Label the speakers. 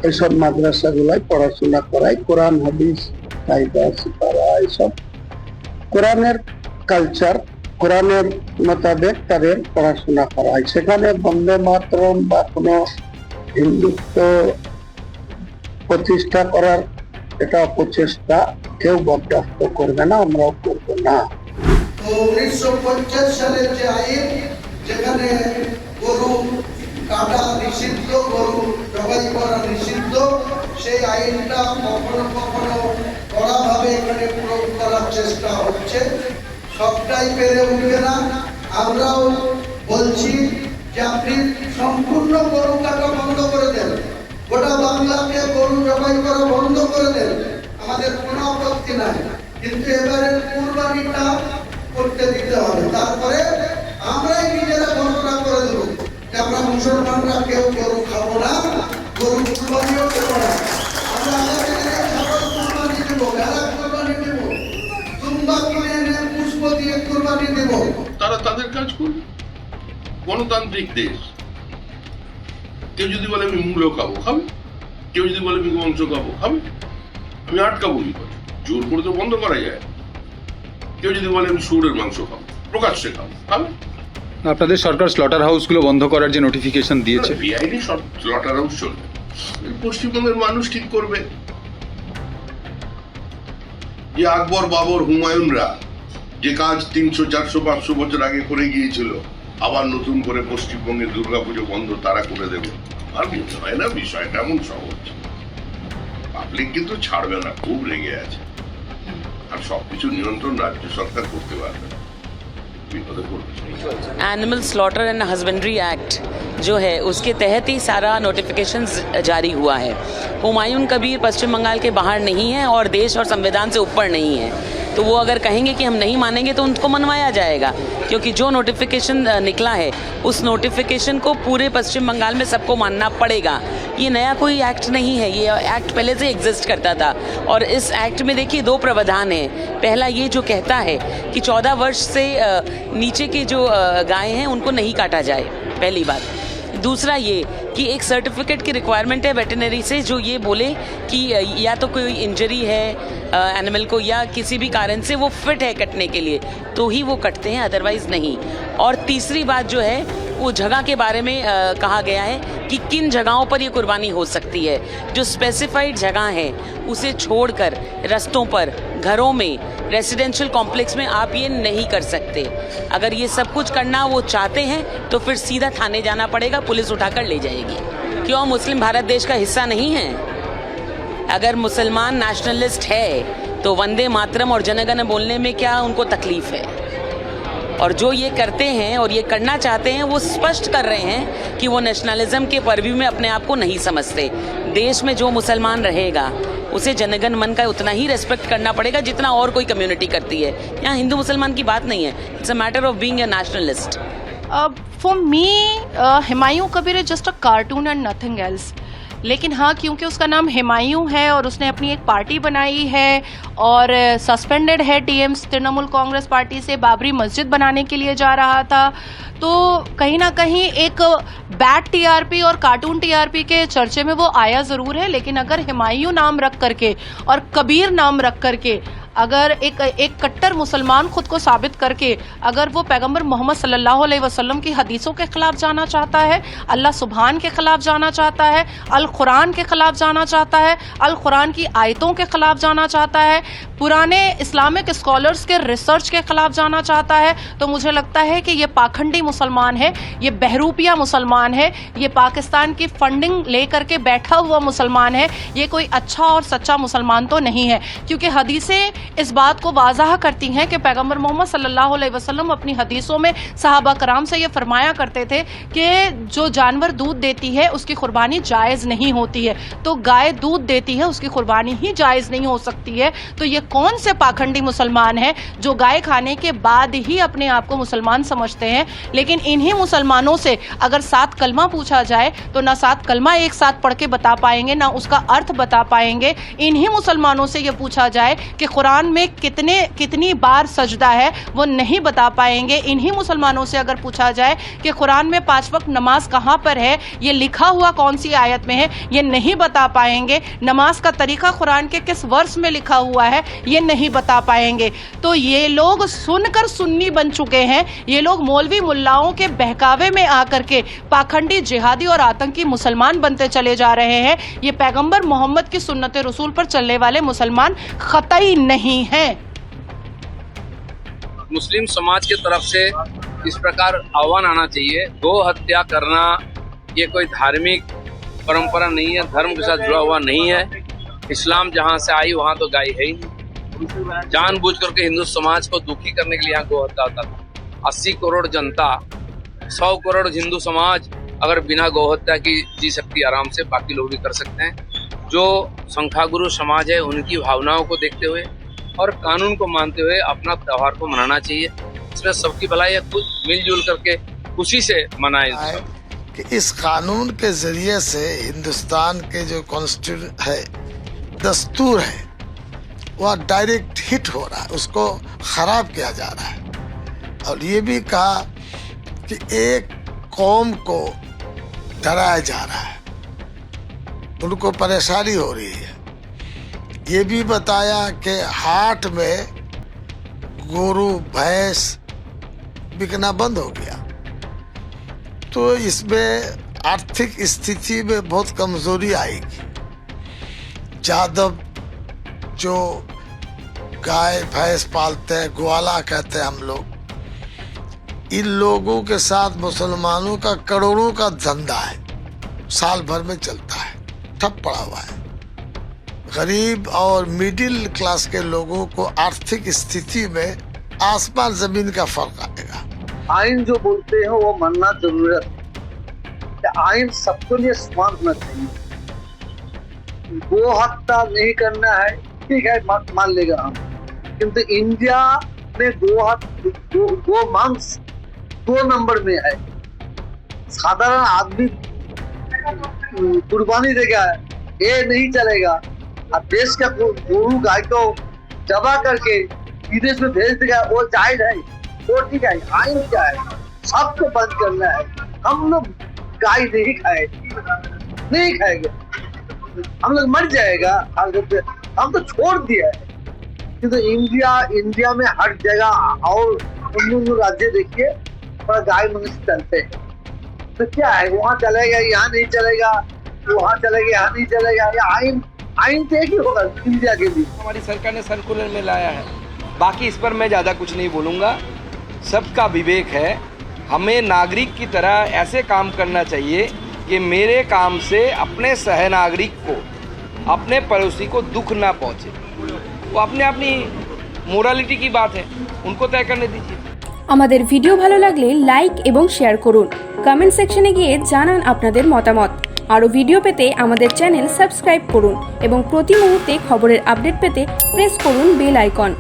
Speaker 1: এইসব মাদ্রাসাগুলোয় পড়াশোনা করায়, কোরআন হাদিস কায়দা সিপারা এইসব কোরআনের কালচার, কোরআনের মোতাবেক তাদের পড়াশোনা করায়। সেখানে বন্দে মাতরম বা কোনো হিন্দুত্ব প্রতিষ্ঠা করার এটা প্রচেষ্টা কেউ বরদাস্ত করবে না, আমরাও করবো না।
Speaker 2: 1950 সালের যে আইন, যেখানে গরু কাটা নিষিদ্ধ, গরু জবাই করা নিষিদ্ধ, সেই আইনটা কখনো কখনো কড়াভাবে এখানে প্রয়োগ করার চেষ্টা হচ্ছে। সবটাই পেরে উঠবে না। আমরাও বলছি যে আপনি সম্পূর্ণ গরু কাটা বন্ধ করে দেন, গোটা বাংলাকে গরু জবাই করা বন্ধ করে দেন, আমাদের কোনো আপত্তি নাই। কিন্তু এবারে কুরবানিটা করতে দিতে হবে। তারপরে আমরাই নিজেরা ঘোষণা করে দেবো যে আমরা মুসলমানরা কেউ গরু খাবো না, গরু কুরবানিও দেবো না। আমরা আমাদের ছাগল কুরবানি দেবো, ভেড়া কুরবানি দেবো, দুম্বা কিনে এনে পুষ্প দিয়ে কুরবানি দেবো।
Speaker 3: তারা তাদের কাজ করবে। গণতান্ত্রিক দেশ। কেউ যদি বলে আমি মূলো খাবো, খাবে। কেউ যদি বলে আমি মাংস খাবো, খাবে। আমি আটকাবো কি করে? জোর করে তো বন্ধ করা যায়। কেউ যদি বলে আমি শুয়োরের মাংস খাবো, প্রকাশ্যে খাবো, খাবে।
Speaker 4: আপনাদের সরকার স্লটার হাউসগুলো বন্ধ করার যে নোটিফিকেশন দিয়েছে,
Speaker 3: বিআইডি সব স্লটার হাউস চলবে। পশ্চিমবঙ্গের মানুষ ঠিক করবে যে আকবর, বাবর, হুমায়ুনরা যে কাজ 300, 400, 500 বছর আগে করে গিয়েছিল, আবার নতুন করে পশ্চিমবঙ্গের দুর্গাপুজো বন্ধ তারা করে দেবে। আর মনে হয় না বিষয়টা এমন সহজ। পাবলিক কিন্তু ছাড়বে না, খুব রেগে আছে। আর সবকিছু নিয়ন্ত্রণ রাজ্য সরকার করতে পারবে না।
Speaker 5: Animal slaughter and husbandry act जो है उसके तहत ही सारा नोटिफिकेशन जारी हुआ है। हुमायूं कबीर पश्चिम बंगाल के बाहर नहीं है और देश और संविधान से ऊपर नहीं है, तो वो अगर कहेंगे कि हम नहीं मानेंगे तो उनको मनवाया जाएगा, क्योंकि जो नोटिफिकेशन निकला है उस नोटिफिकेशन को पूरे पश्चिम बंगाल में सबको मानना पड़ेगा। ये नया कोई एक्ट नहीं है, ये एक्ट पहले से एग्जिस्ट करता था। और इस एक्ट में देखिए 2 प्रावधान हैं। पहला ये जो कहता है कि 14 वर्ष से नीचे के जो गाय हैं उनको नहीं काटा जाए, पहली बात। दूसरा ये कि एक सर्टिफिकेट की रिक्वायरमेंट है वेटरनरी से, जो ये बोले कि या तो कोई इंजरी है एनिमल को या किसी भी कारण से वो फिट है कटने के लिए, तो ही वो कटते हैं, अदरवाइज नहीं। और तीसरी बात जो है वो जगह के बारे में कहा गया है कि किन जगहों पर ये कुर्बानी हो सकती है। जो स्पेसिफाइड जगह है उसे छोड़कर रास्तों पर, घरों में, रेसिडेंशियल कॉम्प्लेक्स में आप ये नहीं कर सकते। अगर ये सब कुछ करना वो चाहते हैं तो फिर सीधा थाने जाना पड़ेगा, पुलिस उठाकर ले जाएगी। क्यों मुस्लिम भारत देश का हिस्सा नहीं है? अगर मुसलमान नेशनलिस्ट है तो वंदे मातरम और जनगण बोलने में क्या उनको तकलीफ है? और जो ये करते हैं और ये करना चाहते हैं वो स्पष्ट कर रहे हैं कि वो नेशनलिज्म के परव्यू में अपने आप को नहीं समझते। देश में जो मुसलमान रहेगा उसे जनगण मन का उतना ही रेस्पेक्ट करना पड़ेगा जितना और कोई कम्युनिटी करती है। यहाँ हिंदू मुसलमान की बात नहीं है, it's a matter of being a nationalist.
Speaker 6: For me, Humayun Kabir is just a cartoon and nothing else. लेकिन हाँ, क्योंकि उसका नाम हुमायूं है और उसने अपनी एक पार्टी बनाई है और सस्पेंडेड है तृणमूल कांग्रेस पार्टी से, बाबरी मस्जिद बनाने के लिए जा रहा था, तो कहीं ना कहीं एक बैड टीआरपी और कार्टून टीआरपी के चर्चे में वो आया ज़रूर है। लेकिन अगर हुमायूं नाम रख करके और कबीर नाम रख करके अगर एक कट्टर मुसलमान खुद को साबित करके अगर वो पैगंबर मोहम्मद सल्लल्लाहु अलैहि वसल्लम की हदीसों के खिलाफ जाना चाहता है, अल्लाह सुभान के खिलाफ जाना चाहता है, अल कुरान के खिलाफ जाना चाहता है, अल कुरान की आयतों के खिलाफ जाना चाहता है, पुराने इस्लामिक स्कॉलर्स के रिसर्च के खिलाफ जाना चाहता है, तो मुझे लगता है कि ये पाखंडी मुसलमान है, ये बहरूपिया मुसलमान है, ये पाकिस्तान की फंडिंग लेकर के बैठा हुआ मुसलमान है। ये कोई अच्छा और सच्चा मुसलमान तो नहीं है, क्योंकि हदीसें इस बात को वाज़ह करती हैं कि पैगंबर मोहम्मद सल्लल्लाहु अलैहि वसल्लम अपनी हदीसों में सहाबा कराम से ये फरमाया करते थे कि जो जानवर दूध देती है उसकी कुर्बानी जायज़ नहीं होती है, तो गाय दूध देती है उसकी कुर्बानी ही जायज़ नहीं हो सकती है। तो ये कौन से पाखंडी मुसलमान हैं जो गाय खाने के बाद ही अपने आप को मुसलमान समझते हैं? लेकिन इन्हीं मुसलमानों से अगर 7 कलमा पूछा जाए तो ना 7 कलमा एक साथ पढ़ के बता पाएंगे, ना उसका अर्थ बता पाएंगे। इन्हीं मुसलमानों से ये पूछा जाए कि कुरान कुरान में कितनी बार सजदा है वो नहीं बता पाएंगे। इन्हीं मुसलमानों से अगर पूछा जाए कि कुरान में 5 वक्त नमाज कहाँ पर है, ये लिखा हुआ कौन सी आयत में है, ये नहीं बता पाएंगे। नमाज का तरीका कुरान के किस वर्ष में लिखा हुआ है ये नहीं बता पाएंगे। तो ये लोग सुनकर सुन्नी बन चुके हैं। ये लोग मौलवी मुल्लाओं के बहकावे में आकर के पाखंडी, जिहादी और आतंकी मुसलमान बनते चले जा रहे हैं। ये पैगंबर मोहम्मद की सुन्नत रसूल पर चलने वाले मुसलमान खतई नहीं हैं।
Speaker 7: मुस्लिम समाज की तरफ से इस प्रकार आह्वान आना चाहिए। गो हत्या करना ये कोई धार्मिक परंपरा नहीं है, धर्म के साथ जुड़ा हुआ नहीं है। इस्लाम जहाँ से आई वहाँ तो गाय है ही नहीं। जानबूझ करके हिंदू समाज को दुखी करने के लिए यहाँ गो हत्या होता था। 80 करोड़ जनता, 100 करोड़ हिंदू समाज अगर बिना गौ हत्या की जी सकती आराम से, बाकी लोग भी कर सकते हैं। जो संख्यागुरु समाज है उनकी भावनाओं को देखते हुए और कानून को मानते हुए अपना त्योहार को मनाना चाहिए। इसमें सबकी भलाई है, खुद मिलजुल करके खुशी से मनाए।
Speaker 8: कि इस कानून के जरिए से हिंदुस्तान के जो कॉन्स्टिट्यूशन है, दस्तूर है, वह डायरेक्ट हिट हो रहा है, उसको खराब किया जा रहा है। और ये भी कहा कि एक कौम को डराया जा रहा है, उनको परेशानी हो रही है। ये भी बताया कि हाट में गोरू भैंस बिकना बंद हो गया, तो इसमें आर्थिक स्थिति में बहुत कमजोरी आएगी। यादव जो गाय भैंस पालते हैं, ग्वाला कहते हैं हम लोग, इन लोगों के साथ मुसलमानों का करोड़ों का धंधा है, साल भर में चलता है, ठप पड़ा हुआ है। गरीब और मिडिल क्लास के लोगों को आर्थिक स्थिति में आसमान जमीन का फर्क आएगा।
Speaker 2: आइन जो बोलते हैं वो मानना जरूरत है। आइन सबके लिए समान होना चाहिए। गो हत्या नहीं करना है, ठीक है, मान लेगा हम, किंतु इंडिया में गो मांस 2 नंबर में है। साधारण आदमी कुर्बानी देगा, ये नहीं चलेगा। अब देश का गोरू गाय को जबा करके विदेश में भेज देगा, वो जायज है, वो ठीक है। आइन क्या है, सबको बंद करना है। हम लोग गाय नहीं खाएंगे, हम लोग मर जाएगा। हम तो छोड़ दिया है, किंतु इंडिया में हर जगह और उन राज्य देखिए गाय मनुष्य चलते हैं। तो क्या है, वहाँ चलेगा, यहाँ नहीं चलेगा, वहाँ चलेगा, यहाँ नहीं चलेगा। या आइन तो एक ही होगा इंडिया के लिए।
Speaker 9: हमारी सरकार ने सर्कुलर में लाया है, बाकी इस पर मैं ज़्यादा कुछ नहीं बोलूँगा। सबका विवेक है, हमें नागरिक की तरह ऐसे काम करना चाहिए कि मेरे काम से अपने सह नागरिक को, अपने पड़ोसी को दुख ना पहुँचे। वो अपनी मोरालिटी की बात है, उनको तय करने दीजिए।
Speaker 10: আমাদের ভিডিও ভালো লাগলে লাইক এবং শেয়ার করুন। কমেন্ট সেকশনে গিয়ে জানান আপনাদের মতামত। আরও ভিডিও পেতে আমাদের চ্যানেল সাবস্ক্রাইব করুন এবং প্রতি মুহূর্তে খবরের আপডেট পেতে প্রেস করুন বেল আইকন।